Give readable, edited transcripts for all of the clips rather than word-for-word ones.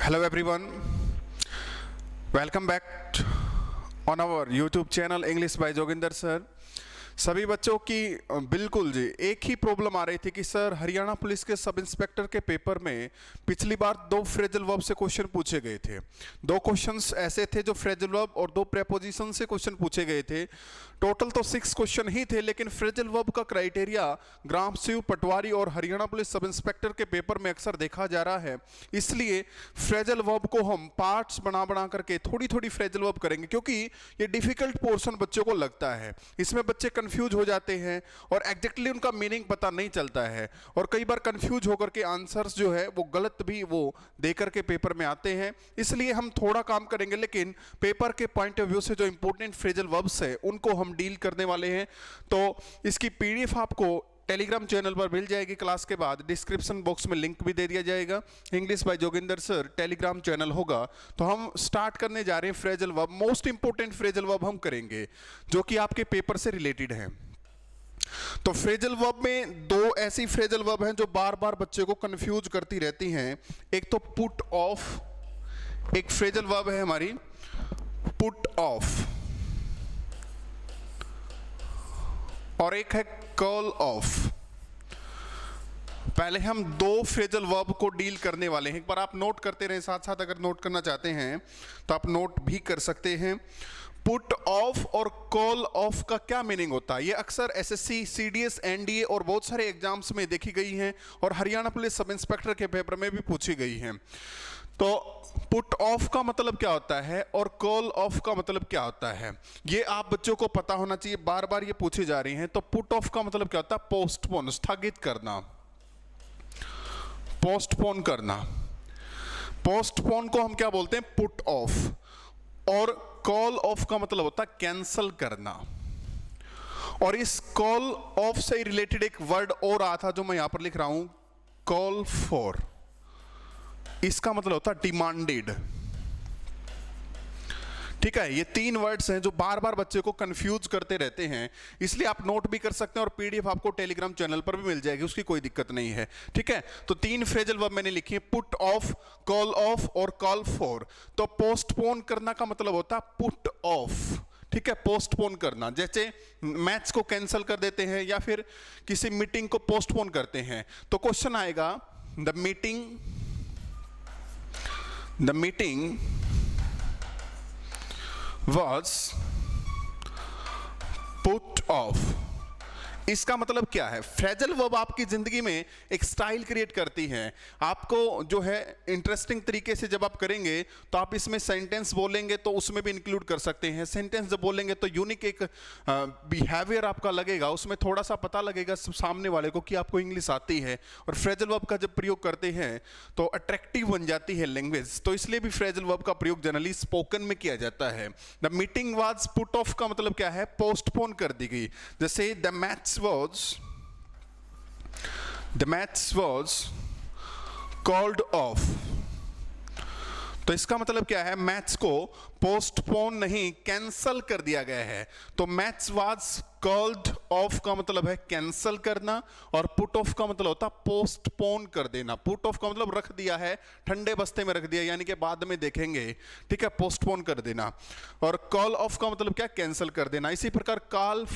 Hello everyone, welcome back on our YouTube channel English by Joginder sir। सभी बच्चों की बिल्कुल जी एक ही प्रॉब्लम आ रही थी कि सर हरियाणा पुलिस के सब इंस्पेक्टर के पेपर में पिछली बार 2 फ्रेजल वर्ब से क्वेश्चन पूछे गए थे। 2 क्वेश्चंस ऐसे थे जो फ्रेजल वर्ब और 2 प्रेपोजिशन से क्वेश्चन पूछे गए थे। टोटल तो 6 क्वेश्चन ही थे, लेकिन फ्रेजल वर्ब का क्राइटेरिया ग्राम सेवक पटवारी और हरियाणा पुलिस सब इंस्पेक्टर के पेपर में अक्सर देखा जा रहा है। इसलिए फ्रेजल वर्ब को हम पार्ट्स बना बना करके थोड़ी थोड़ी फ्रेजल वर्ब करेंगे, क्योंकि ये डिफिकल्ट पोर्शन बच्चों को लगता है। इसमें बच्चे कंफ्यूज हो जाते हैं और एग्जैक्टली उनका मीनिंग पता नहीं चलता है, और कई बार कंफ्यूज होकर के आंसर्स जो है वो गलत भी वो देकर के पेपर में आते हैं। इसलिए हम थोड़ा काम करेंगे, लेकिन पेपर के पॉइंट ऑफ व्यू से जो इंपॉर्टेंट फ्रेजल वर्ब्स है उनको हम डील करने वाले हैं। तो इसकी पीडीएफ आपको टेलीग्राम चैनल पर मिल जाएगी। क्लास के बाद डिस्क्रिप्शन बॉक्स में लिंक भी दे दिया जाएगा। English by Joginder sir Telegram channel होगा। तो हम स्टार्ट करने जा रहे हैं phrasal verb. Most important phrasal verb हम करेंगे जो कि आपके पेपर से रिलेटेड है। तो फ्रेजल वर्ब में 2 ऐसी फ्रेजल वर्ब हैं जो बार बार बच्चे को कंफ्यूज करती रहती हैं। एक तो पुट ऑफ, एक फ्रेजल वर्ब है हमारी पुट ऑफ, और एक है कॉल ऑफ। पहले हम 2 फ्रेजल वर्ब को डील करने वाले हैं। एक बार आप नोट करते रहें, साथ साथ अगर नोट करना चाहते हैं तो आप नोट भी कर सकते हैं। पुट ऑफ और कॉल ऑफ का क्या मीनिंग होता है? ये अक्सर एसएससी, सीडीएस, एनडीए और बहुत सारे एग्जाम्स में देखी गई हैं, और हरियाणा पुलिस सब इंस्पेक्टर के पेपर में भी पूछी गई हैं। तो पुट ऑफ का मतलब क्या होता है और कॉल ऑफ का मतलब क्या होता है, ये आप बच्चों को पता होना चाहिए। बार बार ये पूछी जा रही हैं। तो पुट ऑफ का मतलब क्या होता है? पोस्टपोन, स्थगित करना, पोस्टपोन करना। पोस्टपोन को हम क्या बोलते हैं? Put off. और कॉल ऑफ का मतलब होता है कैंसल करना। और इस कॉल ऑफ से रिलेटेड एक वर्ड और आता था जो मैं यहां पर लिख रहा हूं, कॉल फॉर। इसका मतलब होता है डिमांडेड। ठीक है, ये 3 वर्ड्स हैं जो बार बार बच्चे को कंफ्यूज करते रहते हैं। इसलिए आप नोट भी कर सकते हैं, और पीडीएफ आपको टेलीग्राम चैनल पर भी मिल जाएगी, उसकी कोई दिक्कत नहीं है। ठीक है, तो 3 फ्रेजल वर्ब मैंने लिखी है, पुट ऑफ, कॉल ऑफ और कॉल फॉर। तो पोस्टपोन करना का मतलब होता है पुट ऑफ। ठीक है, पोस्टपोन करना, जैसे मैच को कैंसिल कर देते हैं या फिर किसी मीटिंग को पोस्टपोन करते हैं। तो क्वेश्चन आएगा the meeting was put off। इसका मतलब क्या है? फ्रेजल वर्ब आपकी जिंदगी में एक स्टाइल क्रिएट करती है। आपको जो है इंटरेस्टिंग तरीके से जब आप करेंगे तो आप इसमें सेंटेंस बोलेंगे तो उसमें भी इंक्लूड कर सकते हैं। सेंटेंस जब बोलेंगे तो यूनिक एक बिहेवियर आपका लगेगा, उसमें थोड़ा सा पता लगेगा सामने वाले को कि आपको इंग्लिश आती है। और फ्रेजल वर्ब का जब प्रयोग करते हैं तो अट्रैक्टिव बन जाती है लैंग्वेज। तो इसलिए भी फ्रेजल वर्ब का प्रयोग जनरली स्पोकन में किया जाता है। The meeting was put off का मतलब क्या है? पोस्टपोन कर दी गई। जैसे the match was called off। तो इसका मतलब क्या है? मैच को पोस्टपोन नहीं, कैंसल कर दिया गया है। तो मैच वाज कॉल्ड ऑफ का मतलब है कैंसल करना, और पुट ऑफ का मतलब होता है पोस्टपोन कर देना। पुट ऑफ का मतलब रख दिया है, ठंडे बस्ते में रख दिया, यानी कि बाद में देखेंगे। ठीक है, पोस्टपोन कर देना। और कॉल ऑफ का मतलब क्या? कैंसल कर देना। इसी प्रकार कॉल्ड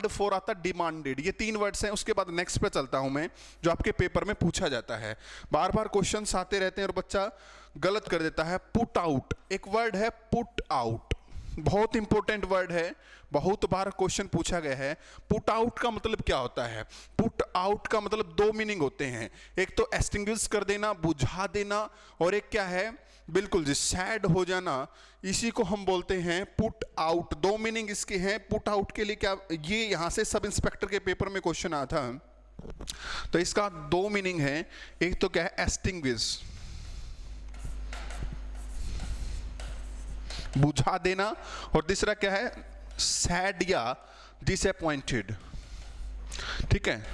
फॉर आता है डिमांडेड। ये 3 वर्ड्स हैं। उसके बाद नेक्स्ट पे चलता हूं मैं, जो आपके पेपर में पूछा जाता है। बार बार क्वेश्चंस आते रहते हैं और बच्चा गलत कर देता है। पुट आउट, एक वर्ड है पुट आउट, बहुत इंपॉर्टेंट वर्ड है, बहुत बार क्वेश्चन पूछा गया है। पुट आउट का मतलब क्या होता है? पुट आउट का मतलब 2 मीनिंग होते हैं। एक तो एक्सटिंग्विश कर देना, बुझा देना, और एक क्या है? बिल्कुल जी सैड हो जाना। इसी को हम बोलते हैं पुट आउट। 2 मीनिंग इसके हैं। पुट आउट के लिए क्या, ये यहां से सब इंस्पेक्टर के पेपर में क्वेश्चन आया था। तो इसका 2 मीनिंग है। एक तो क्या है? एक्सटिंग्विश, बुझा देना, और दूसरा क्या है? सैड या डिसअपॉइंटेड। ठीक है,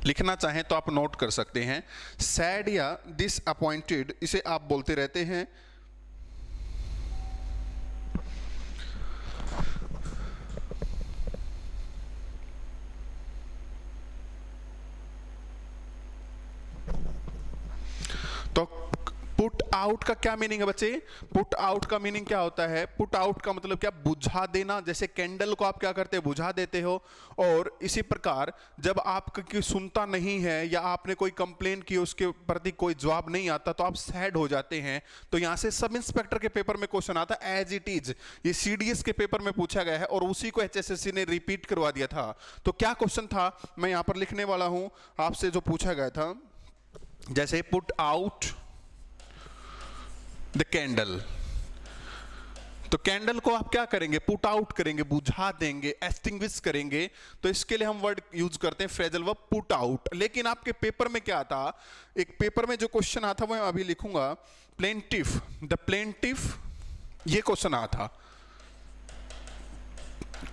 लिखना चाहें तो आप नोट कर सकते हैं। सैड या डिसअपॉइंटेड, इसे आप बोलते रहते हैं। तो पुट आउट का क्या मीनिंग है बच्चे? पुट आउट का मीनिंग क्या होता है? पुट आउट का मतलब क्या? बुझा देना। जैसे कैंडल को आप क्या करते हैं? बुझा देते हो। और इसी प्रकार जब आपकी सुनता नहीं है या आपने कोई कंप्लेन की, उसके प्रति कोई जवाब नहीं आता, तो आप सैड हो जाते हैं। तो यहां से सब इंस्पेक्टर के पेपर में क्वेश्चन आता है एज इट इज। ये सीडीएस के पेपर में पूछा गया है और उसी को एचएसएससी ने रिपीट करवा दिया था। तो क्या क्वेश्चन था मैं यहां पर लिखने वाला हूं आपसे, जो पूछा गया था, जैसे पुट आउट द कैंडल। तो कैंडल को आप क्या करेंगे? पुट आउट करेंगे, बुझा देंगे, एक्सटिंग्विश करेंगे। तो इसके लिए हम वर्ड यूज करते हैं फ्रेजल वर्ब पुट आउट। लेकिन आपके पेपर में क्या था? एक पेपर में जो क्वेश्चन आता वो मैं अभी लिखूंगा, प्लेंटिफ, द प्लेंटिफ, ये क्वेश्चन आया था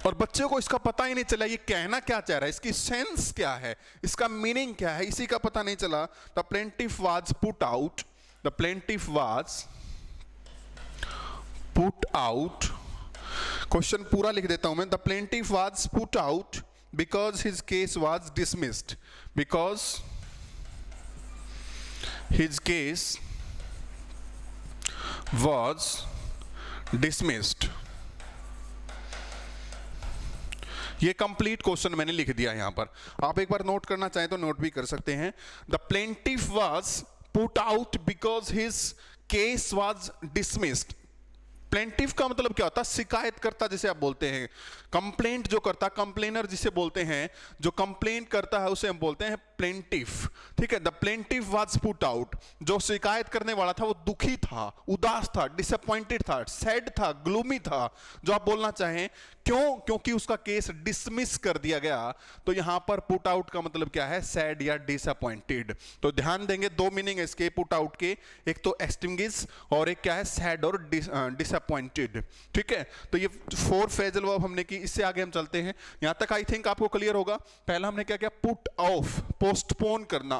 और बच्चों को इसका पता ही नहीं चला ये कहना क्या चाह रहा है, इसकी सेंस क्या है, इसका मीनिंग क्या है, इसी का पता नहीं चला। The plaintiff was put out, the plaintiff was put out. Question पूरा लिख देता हूं मैं। The plaintiff was put out because his case was dismissed, because his case was dismissed. ये कंप्लीट क्वेश्चन मैंने लिख दिया यहां पर। आप एक बार नोट करना चाहें तो नोट भी कर सकते हैं। The plaintiff was put out because his case was dismissed. Plaintiff का मतलब क्या होता है? शिकायतकर्ता जिसे आप बोलते हैं, कंप्लेंट जो करता, कंप्लेनर जिसे बोलते हैं, जो कंप्लेंट करता है उसे हम बोलते हैं प्लेंटिफ। ठीक है, the plaintiff was put out. जो शिकायत करने वाला था वो दुखी था, उदास था, डिसअपॉइंटेड था, सैड था, ग्लूमी था, जो आप बोलना चाहें। क्यों? क्योंकि उसका केस डिसमिस कर दिया गया। तो यहां पर पुट आउट का मतलब क्या है? सैड या डिसअपॉइंटेड। तो ध्यान देंगे, दो मीनिंग है इसके पुट आउट के, एक तो एक्सटिंग्विश और एक क्या है? सैड और डिसअपॉइंटेड। ठीक है, तो ये 4 फ्रेजल वर्ब हमने की। इससे आगे हम चलते हैं। यहां तक आई थिंक आपको क्लियर होगा। पहला हमने क्या किया? पुट ऑफ, पोस्टपोन करना,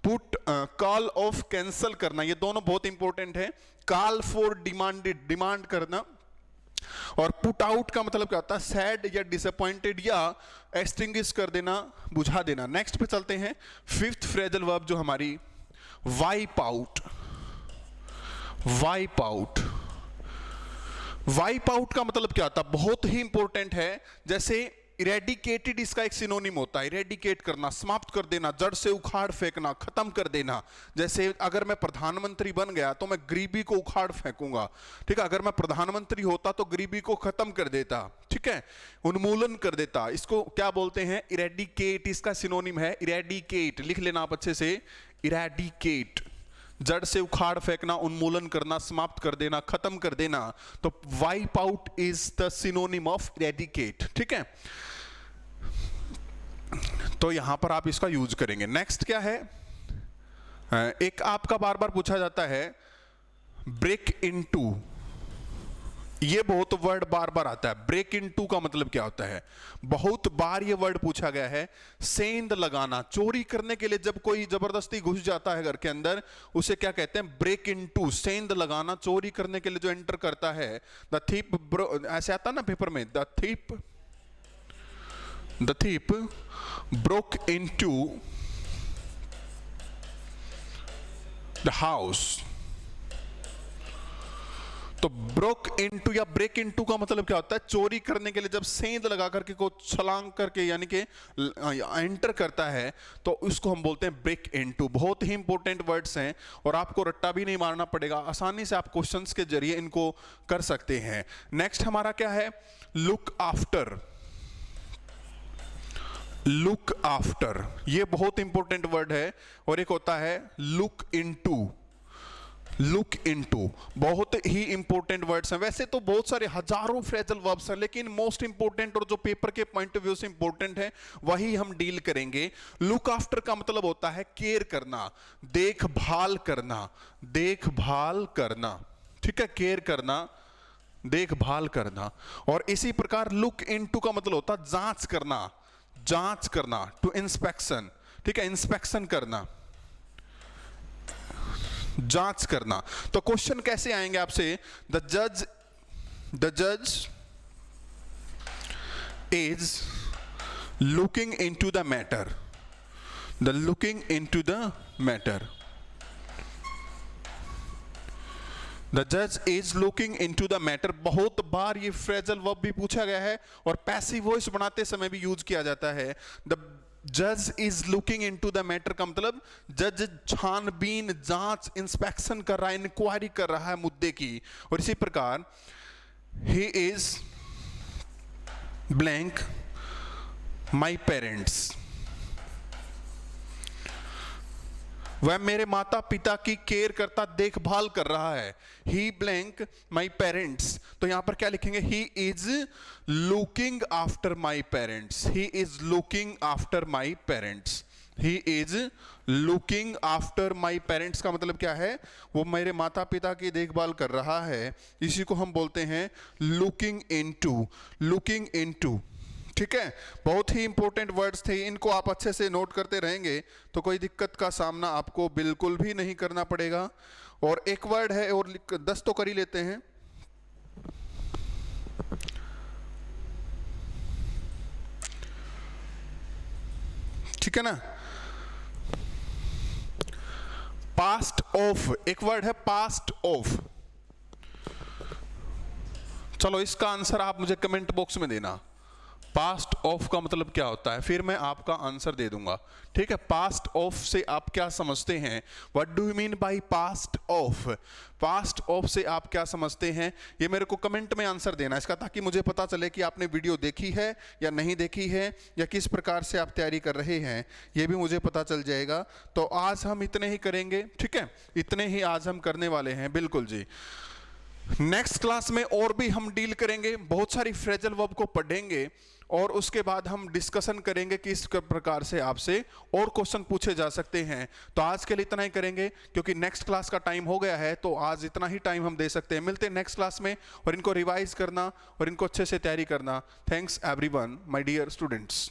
पुट कॉल ऑफ, कैंसल करना। ये दोनों बहुत इंपॉर्टेंट है। कॉल फॉर डिमांडेड, डिमांड करना। और पुट आउट का मतलब क्या होता है? सैड या डिसअपॉइंटेड या एक्सटिंग्विश कर देना, बुझा देना। नेक्स्ट पे चलते हैं। 5th फ्रेजल वर्ब जो हमारी wipe out. Wipe out, wipe out का मतलब क्या होता है? बहुत ही इंपॉर्टेंट है। जैसे इरेडिकेटेड इसका एक सिनोनिम होता है, इरेडिकेट करना, समाप्त कर देना, जड़ से उखाड़ फेंकना, खत्म कर देना। जैसे अगर मैं प्रधानमंत्री बन गया तो मैं गरीबी को उखाड़ फेंकूंगा। ठीक है, अगर मैं प्रधानमंत्री होता तो गरीबी को खत्म कर देता। ठीक है, उन्मूलन कर देता। इसको क्या बोलते हैं? इरेडिकेट। इसका सिनोनिम है इरेडिकेट। लिख लेना आप अच्छे से, इरेडिकेट, जड़ से उखाड़ फेंकना, उन्मूलन करना, समाप्त कर देना, खत्म कर देना। तो wipe out is the synonym of eradicate. ठीक है, तो यहां पर आप इसका यूज करेंगे। नेक्स्ट क्या है? एक आपका बार बार पूछा जाता है ब्रेक इनटू। ये बहुत वर्ड बार बार आता है। ब्रेक इनटू का मतलब क्या होता है? बहुत बार ये वर्ड पूछा गया है। सेंध लगाना, चोरी करने के लिए जब कोई जबरदस्ती घुस जाता है घर के अंदर, उसे क्या कहते हैं? Break into. सेंध लगाना, चोरी करने के लिए जो एंटर करता है। द थीप, ऐसे आता ना पेपर में, the thief broke into the house. तो ब्रोक इनटू या ब्रेक इनटू का मतलब क्या होता है? चोरी करने के लिए जब सेंध लगा करके को छलांग करके यानी कि एंटर करता है, तो उसको हम बोलते हैं ब्रेक इनटू। बहुत ही इंपॉर्टेंट वर्ड्स हैं और आपको रट्टा भी नहीं मारना पड़ेगा। आसानी से आप क्वेश्चंस के जरिए इनको कर सकते हैं। नेक्स्ट हमारा क्या है? Look after. लुक आफ्टर, ये बहुत इंपॉर्टेंट वर्ड है। और एक होता है लुक इनटू। लुक इनटू, बहुत ही इंपॉर्टेंट वर्ड्स हैं। वैसे तो बहुत सारे हजारों फ्रेजल वर्ब्स हैं, लेकिन मोस्ट इंपॉर्टेंट और जो पेपर के पॉइंट ऑफ व्यू से इंपॉर्टेंट है वही हम डील करेंगे। लुक आफ्टर का मतलब होता है केयर करना, देखभाल करना, देखभाल करना। ठीक है, केयर करना, देखभाल करना। और इसी प्रकार लुक इनटू का मतलब होता है जांच करना, जांच करना, टू इंस्पेक्शन। ठीक है, इंस्पेक्शन करना, जांच करना। तो क्वेश्चन कैसे आएंगे आपसे? द जज is looking into the matter. The looking into the matter. The जज is looking into the matter, बहुत बार ये फ्रेजल वर्ब भी पूछा गया है और पैसिव वॉइस बनाते समय भी यूज किया जाता है। द जज is looking into the matter का मतलब जज छानबीन, जांच, इंस्पेक्शन कर रहा है, इंक्वायरी कर रहा है मुद्दे की। और इसी प्रकार he is blank my parents, वह मेरे माता पिता की केयर करता, देखभाल कर रहा है। ही ब्लैंक माई पेरेंट्स, तो यहां पर क्या लिखेंगे, he is looking after my parents, he is looking after my parents, he is looking after my parents का मतलब क्या है, वो मेरे माता पिता की देखभाल कर रहा है। इसी को हम बोलते हैं लुकिंग इनटू, लुकिंग इनटू। ठीक है, बहुत ही इंपॉर्टेंट वर्ड्स थे, इनको आप अच्छे से नोट करते रहेंगे तो कोई दिक्कत का सामना आपको बिल्कुल भी नहीं करना पड़ेगा। और एक वर्ड है और 10 तो कर ही लेते हैं। ठीक है ना, पास्ट ऑफ, एक वर्ड है पास्ट ऑफ। चलो इसका आंसर आप मुझे कमेंट बॉक्स में देना, पास्ट ऑफ का मतलब क्या होता है, फिर मैं आपका आंसर दे दूंगा। ठीक है, पास्ट ऑफ से आप क्या समझते हैं, what do you mean by past of, past of से आप क्या समझते हैं, ये मेरे को कमेंट में आंसर देना इसका, ताकि मुझे पता चले कि आपने वीडियो देखी है या नहीं देखी है, या किस प्रकार से आप तैयारी कर रहे हैं, ये भी मुझे पता चल जाएगा। तो आज हम इतने ही करेंगे, ठीक है, इतने ही आज हम करने वाले हैं, बिल्कुल जी। नेक्स्ट क्लास में और भी हम डील करेंगे, बहुत सारी फ्रेजल वर्ब को पढ़ेंगे और उसके बाद हम डिस्कशन करेंगे कि इस प्रकार से आपसे और क्वेश्चन पूछे जा सकते हैं। तो आज के लिए इतना ही करेंगे क्योंकि नेक्स्ट क्लास का टाइम हो गया है, तो आज इतना ही टाइम हम दे सकते हैं। मिलते हैं नेक्स्ट क्लास में, और इनको रिवाइज करना और इनको अच्छे से तैयारी करना। Thanks everyone my dear students.